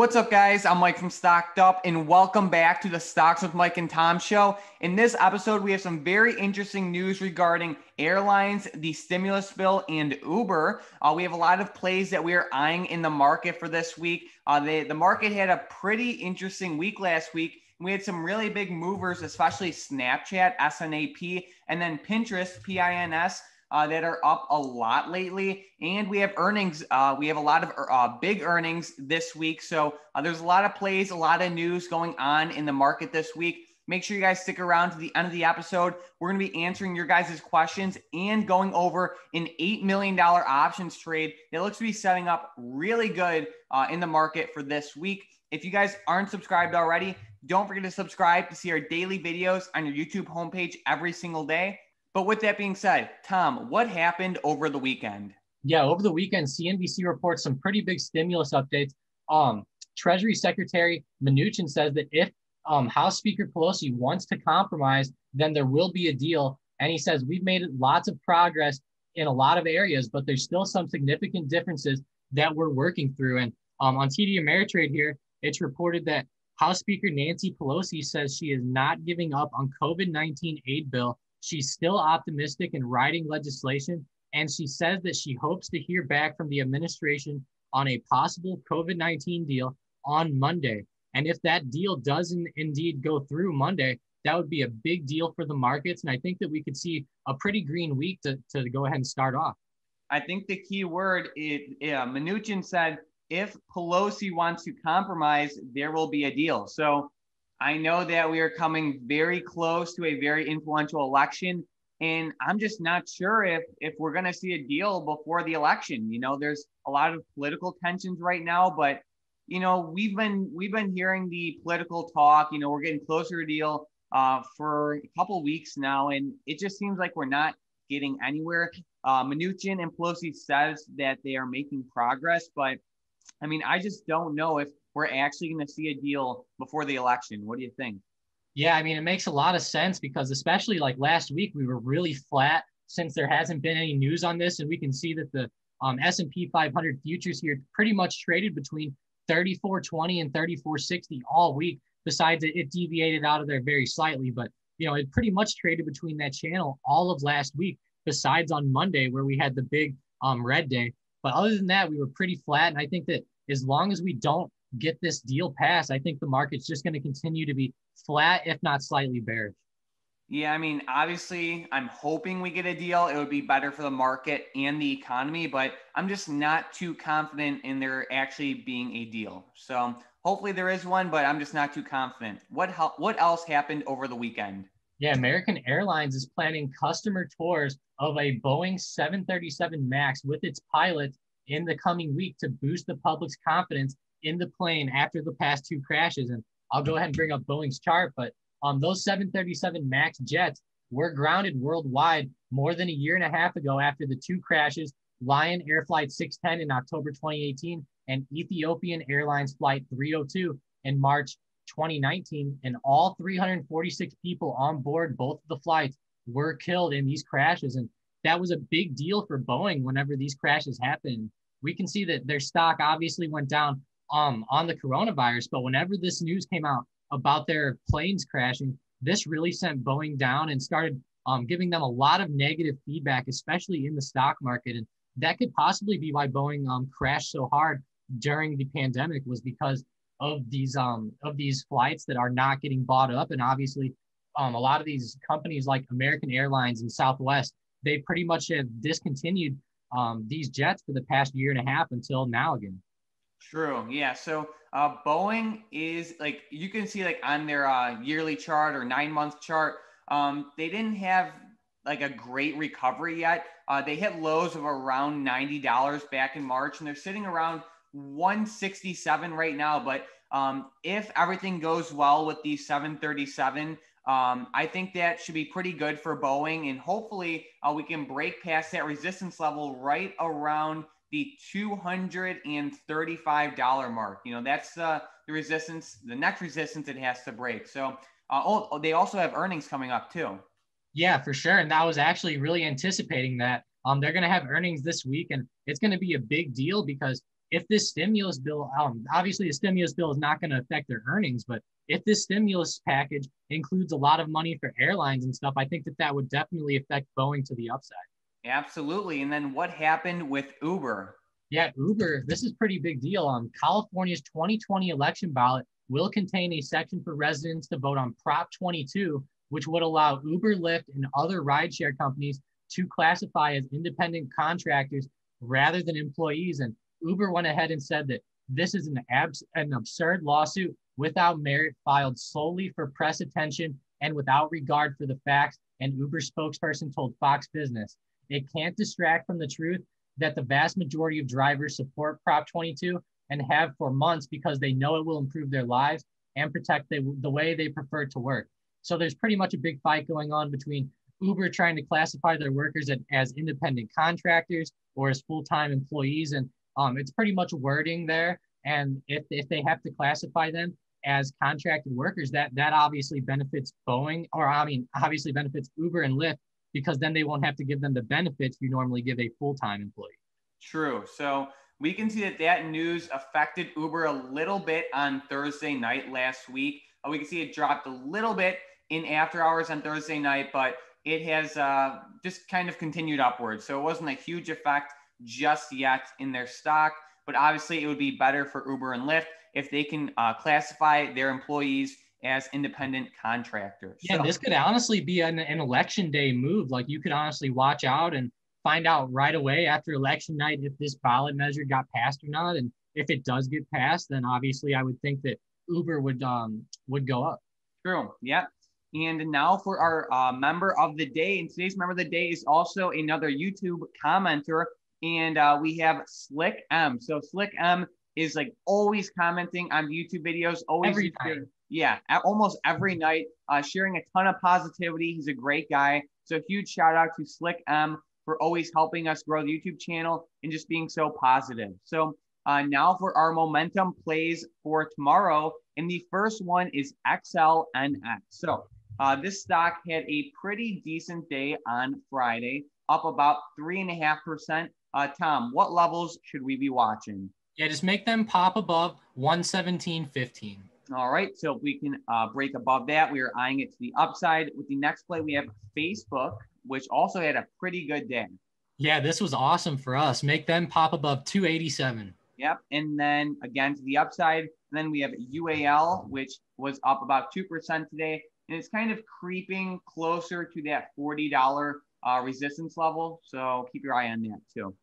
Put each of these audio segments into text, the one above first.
What's up, guys? I'm Mike from StockedUp, and welcome back to the Stocks with Mike and Tom show. In this episode, we have some very interesting news regarding airlines, the stimulus bill, and Uber. We have a lot of plays that we are eyeing in the market for this week. The market had a pretty interesting week last week. We had some really big movers, especially Snapchat, SNAP, and then Pinterest, PINS. That are up a lot lately. And we have earnings. We have a lot of big earnings this week. So there's a lot of plays, a lot of news going on in the market this week. Make sure you guys stick around to the end of the episode. We're going to be answering your guys' questions and going over an $8 million options trade that looks to be setting up really good in the market for this week. If you guys aren't subscribed already, don't forget to subscribe to see our daily videos on your YouTube homepage every single day. But with that being said, Tom, what happened over the weekend? Yeah, over the weekend, CNBC reports some pretty big stimulus updates. Treasury Secretary Mnuchin says that if House Speaker Pelosi wants to compromise, then there will be a deal. And he says, we've made lots of progress in a lot of areas, but there's still some significant differences that we're working through. And on TD Ameritrade here, it's reported that House Speaker Nancy Pelosi says she is not giving up on COVID-19 aid bill. She's still optimistic in writing legislation, and she says that she hopes to hear back from the administration on a possible COVID-19 deal on Monday. And if that deal doesn't indeed go through Monday, that would be a big deal for the markets. And I think that we could see a pretty green week to go ahead and start off. I think the key word is, Mnuchin said, if Pelosi wants to compromise, there will be a deal. So I know that we are coming very close to a very influential election, and I'm just not sure if we're going to see a deal before the election. You know, there's a lot of political tensions right now, but you know, we've been hearing the political talk. You know, we're getting closer to a deal for a couple of weeks now, and it just seems like we're not getting anywhere. Mnuchin and Pelosi says that they are making progress, but I mean, I just don't know if we're actually going to see a deal before the election. What do you think? Yeah, I mean, it makes a lot of sense because especially like last week, we were really flat since there hasn't been any news on this. And we can see that the S&P 500 futures here pretty much traded between 34.20 and 34.60 all week. Besides, it deviated out of there very slightly. But, you know, it pretty much traded between that channel all of last week, besides on Monday where we had the big red day. But other than that, we were pretty flat. And I think that as long as we don't get this deal passed, I think the market's just going to continue to be flat, if not slightly bearish. Yeah, I mean, obviously, I'm hoping we get a deal. It would be better for the market and the economy, but I'm just not too confident in there actually being a deal. So hopefully there is one, but I'm just not too confident. What else happened over the weekend? Yeah, American Airlines is planning customer tours of a Boeing 737 MAX with its pilots in the coming week to boost the public's confidence in the plane after the past two crashes. And I'll go ahead and bring up Boeing's chart, but those 737 MAX jets were grounded worldwide more than a year and a half ago after the two crashes, Lion Air Flight 610 in October 2018 and Ethiopian Airlines Flight 302 in March 2019. And all 346 people on board both of the flights were killed in these crashes. And that was a big deal for Boeing whenever these crashes happened. We can see that their stock obviously went down on the coronavirus, but whenever this news came out about their planes crashing, this really sent Boeing down and started giving them a lot of negative feedback, especially in the stock market. And that could possibly be why Boeing crashed so hard during the pandemic, was because of these flights that are not getting bought up. And obviously, a lot of these companies like American Airlines and Southwest, they pretty much have discontinued these jets for the past year and a half until now again. True. Yeah. So Boeing is, like, you can see like on their yearly chart or 9-month chart, they didn't have like a great recovery yet. They hit lows of around $90 back in March, and they're sitting around 167 right now. But if everything goes well with the 737, I think that should be pretty good for Boeing, and hopefully we can break past that resistance level right around the $235 mark. You know, that's the resistance, the next resistance it has to break. So they also have earnings coming up too. Yeah, for sure. And that was actually really anticipating that. They're going to have earnings this week, and it's going to be a big deal because if this stimulus bill, obviously the stimulus bill is not going to affect their earnings, but if this stimulus package includes a lot of money for airlines and stuff, I think that that would definitely affect Boeing to the upside. Absolutely. And then what happened with Uber? Yeah, Uber, this is pretty big deal. California's 2020 election ballot will contain a section for residents to vote on Prop 22, which would allow Uber, Lyft, and other rideshare companies to classify as independent contractors rather than employees. And Uber went ahead and said that this is an absurd lawsuit without merit, filed solely for press attention and without regard for the facts. And Uber spokesperson told Fox Business, it can't distract from the truth that the vast majority of drivers support Prop 22 and have for months because they know it will improve their lives and protect the way they prefer to work. So there's pretty much a big fight going on between Uber trying to classify their workers as independent contractors or as full-time employees. And it's pretty much wording there. And if they have to classify them as contracted workers, that obviously benefits Boeing, or obviously benefits Uber and Lyft, because then they won't have to give them the benefits you normally give a full-time employee. True. So we can see that news affected Uber a little bit on Thursday night last week. We can see it dropped a little bit in after hours on Thursday night, but it has just kind of continued upwards. So it wasn't a huge effect just yet in their stock, but obviously it would be better for Uber and Lyft if they can classify their employees as independent contractors. Yeah, so this could honestly be an election day move. Like, you could honestly watch out and find out right away after election night if this ballot measure got passed or not. And if it does get passed, then obviously I would think that Uber would go up. True. Yeah. And now for our member of the day. And today's member of the day is also another YouTube commenter. And we have Slick M. So Slick M is like always commenting on YouTube videos. Always every time. Yeah, almost every night, sharing a ton of positivity. He's a great guy. So huge shout out to Slick M for always helping us grow the YouTube channel and just being so positive. So now for our momentum plays for tomorrow. And the first one is XLNX. So this stock had a pretty decent day on Friday, up about 3.5%. Tom, what levels should we be watching? Yeah, just make them pop above 117.15. All right, so if we can break above that, we are eyeing it to the upside. With the next play, we have Facebook, which also had a pretty good day. Yeah, this was awesome for us. Make them pop above 287. Yep, and then again to the upside. And then we have UAL, which was up about 2% today. And it's kind of creeping closer to that $40 resistance level. So keep your eye on that too.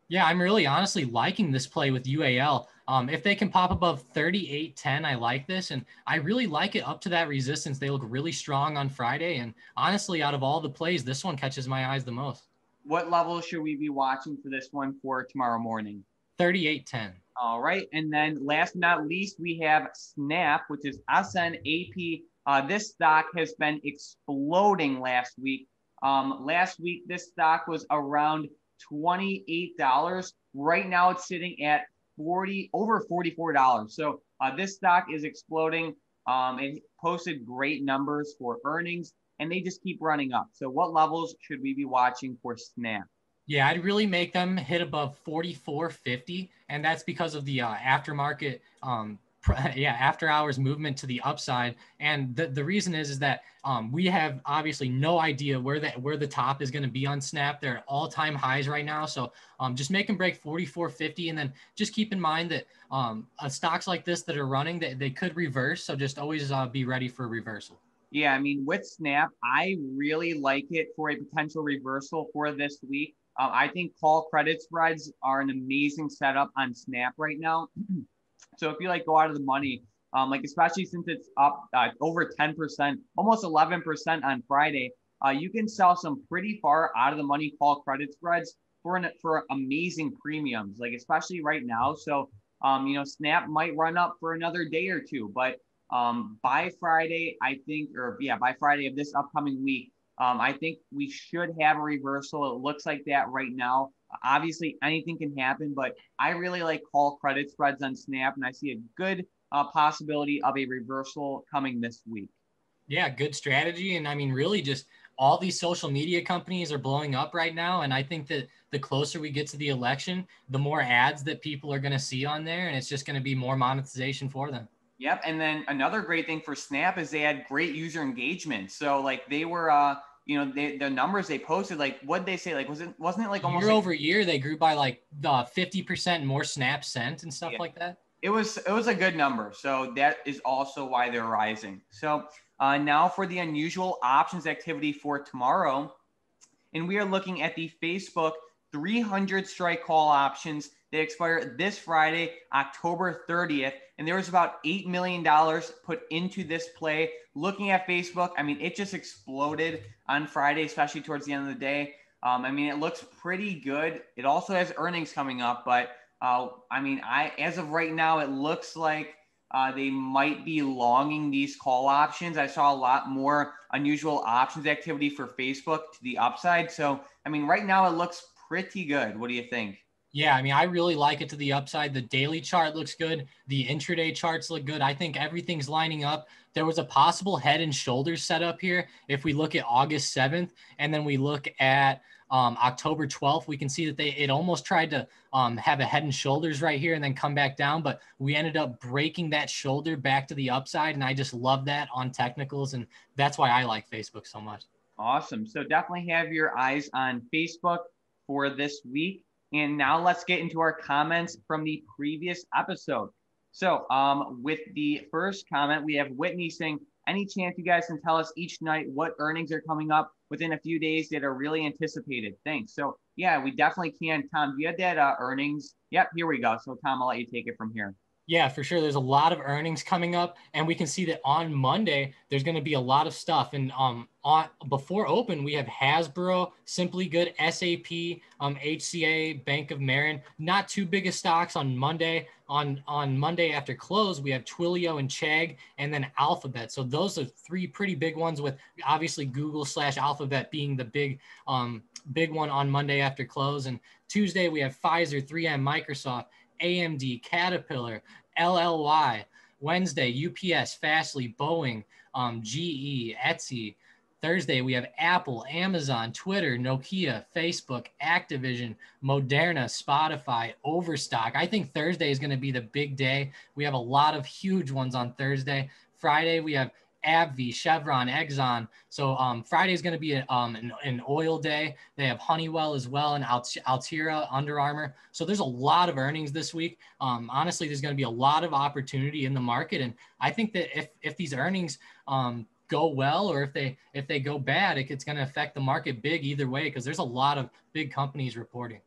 Yeah, I'm really honestly liking this play with UAL. If they can pop above 38.10, I like this. And I really like it up to that resistance. They look really strong on Friday. And honestly, out of all the plays, this one catches my eyes the most. What level should we be watching for this one for tomorrow morning? 38.10. All right. And then last but not least, we have Snap, which is SNAP. This stock has been exploding last week. Last week, this stock was around $28. Right now, it's sitting at over $44. So this stock is exploding. It posted great numbers for earnings, and they just keep running up. So what levels should we be watching for Snap? Yeah, I'd really make them hit above 44.50, and that's because of the aftermarket, after hours movement to the upside. And the reason is that we have obviously no idea where the top is going to be on Snap. They're at all-time highs right now, so just make them break 44.50, and then just keep in mind that stocks like this that are running, they could reverse. So just always be ready for a reversal. Yeah, I mean, with Snap, I really like it for a potential reversal for this week. I think call credit spreads are an amazing setup on Snap right now. So if you go out of the money, especially since it's up over 10%, almost 11% on Friday, you can sell some pretty far out of the money call credit spreads for amazing premiums, especially right now. So, Snap might run up for another day or two, but by Friday, by Friday of this upcoming week, I think we should have a reversal. It looks like that right now. Obviously, anything can happen, but I really like call credit spreads on Snap, and I see a good possibility of a reversal coming this week. Yeah, good strategy. And I mean, really just all these social media companies are blowing up right now. And I think that the closer we get to the election, the more ads that people are going to see on there, and it's just going to be more monetization for them. Yep. And then another great thing for Snap is they had great user engagement. So like they were, the numbers they posted, like what they say, like wasn't it like almost year like, over year they grew by like 50% more snaps sent and stuff like that? It was a good number. So that is also why they're rising. So now for the unusual options activity for tomorrow. And we are looking at the Facebook 300 strike call options. They expire this Friday, October 30th. And there was about $8 million put into this play. Looking at Facebook, I mean, it just exploded on Friday, especially towards the end of the day. I mean, it looks pretty good. It also has earnings coming up, but as of right now, it looks like they might be longing these call options. I saw a lot more unusual options activity for Facebook to the upside. So, I mean, right now it looks pretty good. What do you think? Yeah, I mean, I really like it to the upside. The daily chart looks good. The intraday charts look good. I think everything's lining up. There was a possible head and shoulders setup here. If we look at August 7th and then we look at October 12th, we can see that it almost tried to have a head and shoulders right here and then come back down. But we ended up breaking that shoulder back to the upside. And I just love that on technicals. And that's why I like Facebook so much. Awesome. So definitely have your eyes on Facebook for this week. And now let's get into our comments from the previous episode. So with the first comment, we have Whitney saying, any chance you guys can tell us each night what earnings are coming up within a few days that are really anticipated? Thanks. So yeah, we definitely can. Tom, do you have that earnings? Yep, here we go. So Tom, I'll let you take it from here. Yeah, for sure. There's a lot of earnings coming up, and we can see that on Monday there's going to be a lot of stuff. And on before open, we have Hasbro, Simply Good, SAP, HCA, Bank of Marin. Not too big of stocks on Monday. On Monday after close, we have Twilio and Chegg, and then Alphabet. So those are three pretty big ones, with obviously Google/Alphabet being the big one on Monday after close. And Tuesday we have Pfizer, 3M, Microsoft, AMD, Caterpillar, LLY. Wednesday, UPS, Fastly, Boeing, GE, Etsy. Thursday, we have Apple, Amazon, Twitter, Nokia, Facebook, Activision, Moderna, Spotify, Overstock. I think Thursday is going to be the big day. We have a lot of huge ones on Thursday. Friday, we have AbbVie, Chevron, Exxon. So Friday is going to be an oil day. They have Honeywell as well, and Altera, Under Armour. So there's a lot of earnings this week. Honestly, there's going to be a lot of opportunity in the market, and I think that if these earnings go well, or if they go bad, it's going to affect the market big either way, because there's a lot of big companies reporting.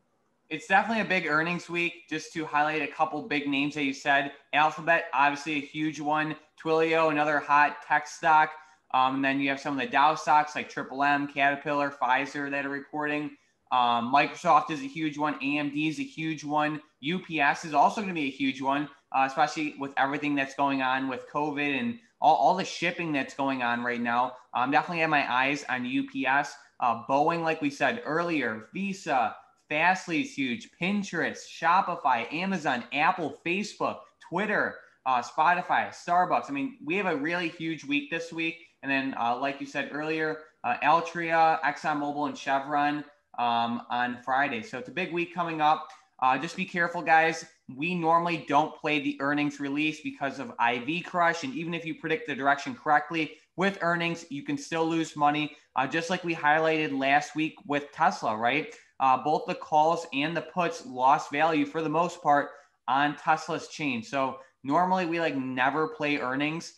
It's definitely a big earnings week. Just to highlight a couple big names that you said, Alphabet, obviously a huge one. Twilio, another hot tech stock. And then you have some of the Dow stocks like Triple M, Caterpillar, Pfizer that are reporting. Microsoft is a huge one. AMD is a huge one. UPS is also going to be a huge one, especially with everything that's going on with COVID and all the shipping that's going on right now. Definitely have my eyes on UPS. Boeing, like we said earlier, Visa, Fastly is huge. Pinterest, Shopify, Amazon, Apple, Facebook, Twitter, Spotify, Starbucks. I mean, we have a really huge week this week. And then, like you said earlier, Altria, ExxonMobil, and Chevron on Friday. So it's a big week coming up. Just be careful, guys. We normally don't play the earnings release because of IV crush. And even if you predict the direction correctly with earnings, you can still lose money. Just like we highlighted last week with Tesla, right? Both the calls and the puts lost value for the most part on Tesla's chain. So normally we never play earnings.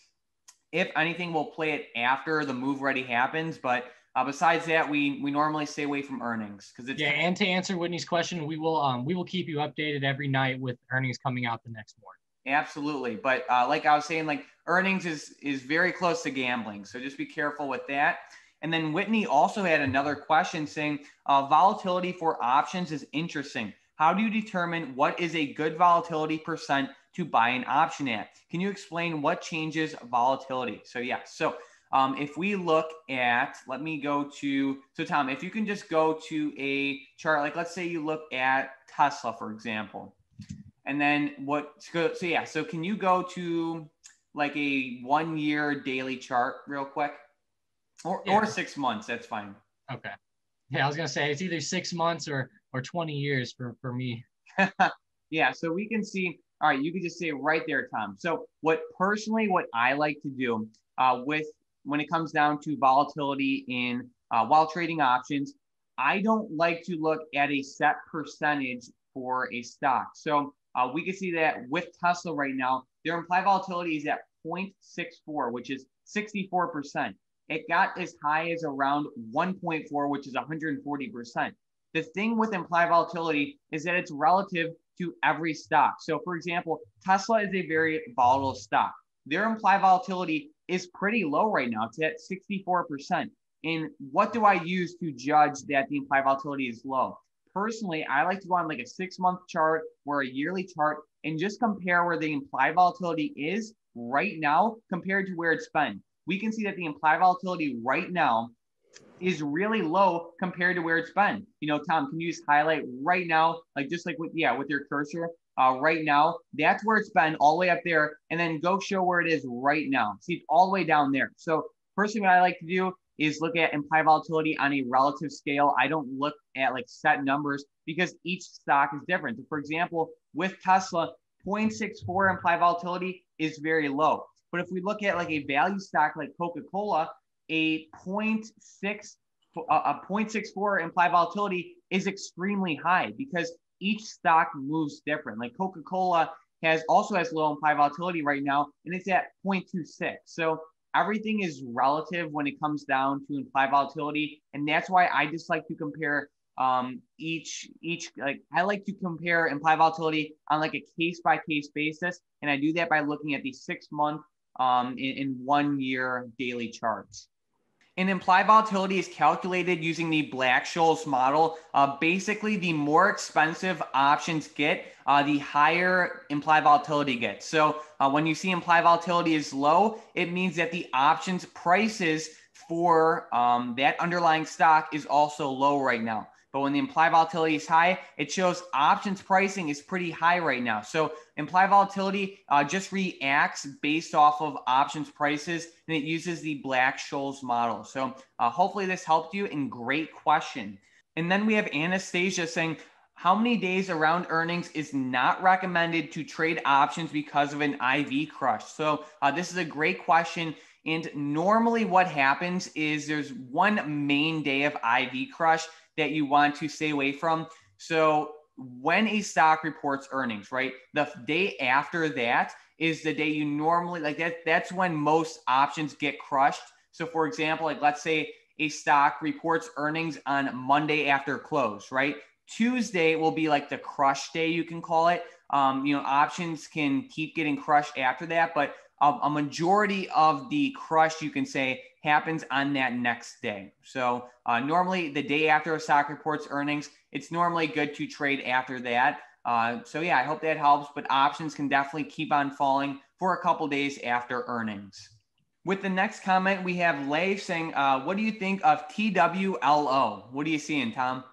If anything, we'll play it after the move already happens. But besides that, we normally stay away from earnings because it's And to answer Whitney's question, we will keep you updated every night with earnings coming out the next morning. Absolutely. But like I was saying, earnings is very close to gambling. So just be careful with that. And then Whitney also had another question saying volatility for options is interesting. How do you determine what is a good volatility percent to buy an option at? Can you explain what changes volatility? So yeah, so if we look at, let me go to, so Tom, if you can just go to a chart, let's say you look at Tesla, for example, and then so can you go to a 1 year daily chart real quick? or 6 months. That's fine. Okay. Yeah, I was gonna say it's either 6 months or 20 years for me. Yeah, so we can see. All right, you can just say right there, Tom. So what I like to do with when it comes down to volatility in while trading options, I don't like to look at a set percentage for a stock. So we can see that with Tesla right now, their implied volatility is at 0.64, which is 64%. It got as high as around 1.4, which is 140%. The thing with implied volatility is that it's relative to every stock. So, for example, Tesla is a very volatile stock. Their implied volatility is pretty low right now. It's at 64%. And what do I use to judge that the implied volatility is low? Personally, I like to go on like a 6-month chart or a yearly chart and just compare where the implied volatility is right now compared to where it's been. We can see that the implied volatility right now is really low compared to where it's been. Tom, can you just highlight right now, like just like with your cursor, right now, that's where it's been all the way up there, and then go show where it is right now. See, it's all the way down there. So first thing I like to do is look at implied volatility on a relative scale. I don't look at like set numbers because each stock is different. So for example, with Tesla, 0.64 implied volatility is very low. But if we look at like a value stock like Coca-Cola, a 0.64 implied volatility is extremely high because each stock moves different. Like Coca-Cola also has low implied volatility right now, and it's at 0.26. So everything is relative when it comes down to implied volatility, and that's why I just like to compare each like I like to compare implied volatility on like a case by case basis, and I do that by looking at the 6-month in 1 year daily charts. And implied volatility is calculated using the Black-Scholes model. Basically, the more expensive options get, the higher implied volatility gets. So when you see implied volatility is low, it means that the options prices for that underlying stock is also low right now. But when the implied volatility is high, it shows options pricing is pretty high right now. So implied volatility just reacts based off of options prices, and it uses the Black-Scholes model. So hopefully this helped you, and great question. And then we have Anastasia saying, how many days around earnings is not recommended to trade options because of an IV crush? So this is a great question. And normally what happens is there's one main day of IV crush that you want to stay away from. So when a stock reports earnings, right, the day after that is the day you normally that's when most options get crushed. So for example, like let's say a stock reports earnings on Monday after close, right? Tuesday will be like the crush day, you can call it. Options can keep getting crushed after that, but a majority of the crush, you can say, happens on that next day. So normally the day after a stock reports earnings, it's normally good to trade after that. So yeah, I hope that helps, but options can definitely keep on falling for a couple days after earnings. With the next comment, we have Leif saying, what do you think of TWLO? What are you seeing, Tom?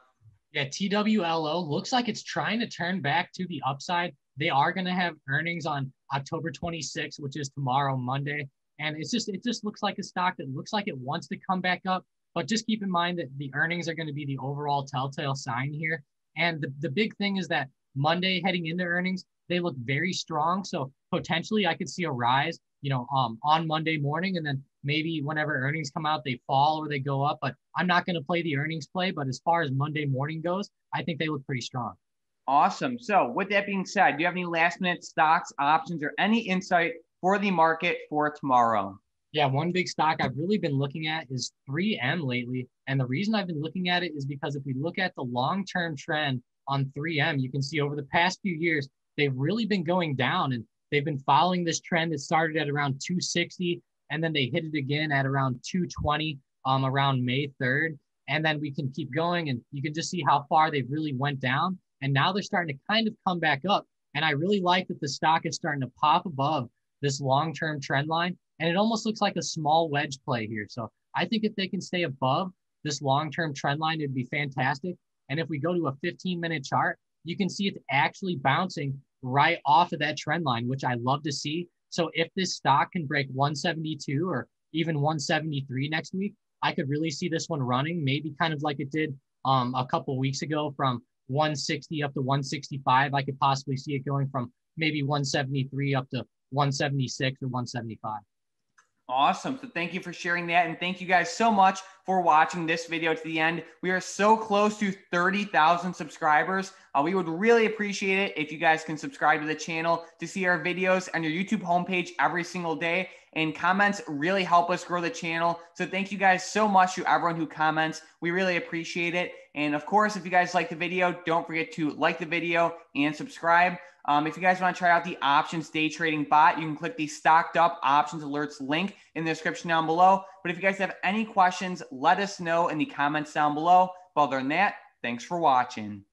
Yeah, TWLO looks like it's trying to turn back to the upside. They are going to have earnings on October 26th, which is tomorrow, Monday. And it just looks like a stock that looks like it wants to come back up. But just keep in mind that the earnings are going to be the overall telltale sign here. And the big thing is that Monday heading into earnings, they look very strong. So potentially I could see a rise, on Monday morning, and then maybe whenever earnings come out, they fall or they go up. But I'm not going to play the earnings play. But as far as Monday morning goes, I think they look pretty strong. Awesome. So with that being said, do you have any last minute stocks, options, or any insight for the market for tomorrow? Yeah, one big stock I've really been looking at is 3M lately. And the reason I've been looking at it is because if we look at the long-term trend on 3M, you can see over the past few years, they've really been going down, and they've been following this trend that started at around 260, and then they hit it again at around 220 around May 3rd. And then we can keep going, and you can just see how far they've really went down. And now they're starting to kind of come back up. And I really like that the stock is starting to pop above this long-term trend line. And it almost looks like a small wedge play here. So I think if they can stay above this long-term trend line, it'd be fantastic. And if we go to a 15-minute chart, you can see it's actually bouncing right off of that trend line, which I love to see. So if this stock can break 172 or even 173 next week, I could really see this one running, maybe kind of like it did a couple weeks ago from 160 up to 165. I could possibly see it going from maybe 173 up to 176 or 175. Awesome. So thank you for sharing that. And thank you guys so much for watching this video to the end. We are so close to 30,000 subscribers. We would really appreciate it if you guys can subscribe to the channel to see our videos on your YouTube homepage every single day. And comments really help us grow the channel. So thank you guys so much to everyone who comments. We really appreciate it. And of course, if you guys like the video, don't forget to like the video and subscribe. If you guys want to try out the options day trading bot, you can click the Stocked Up Options Alerts link in the description down below. But if you guys have any questions, let us know in the comments down below. But other than that, thanks for watching.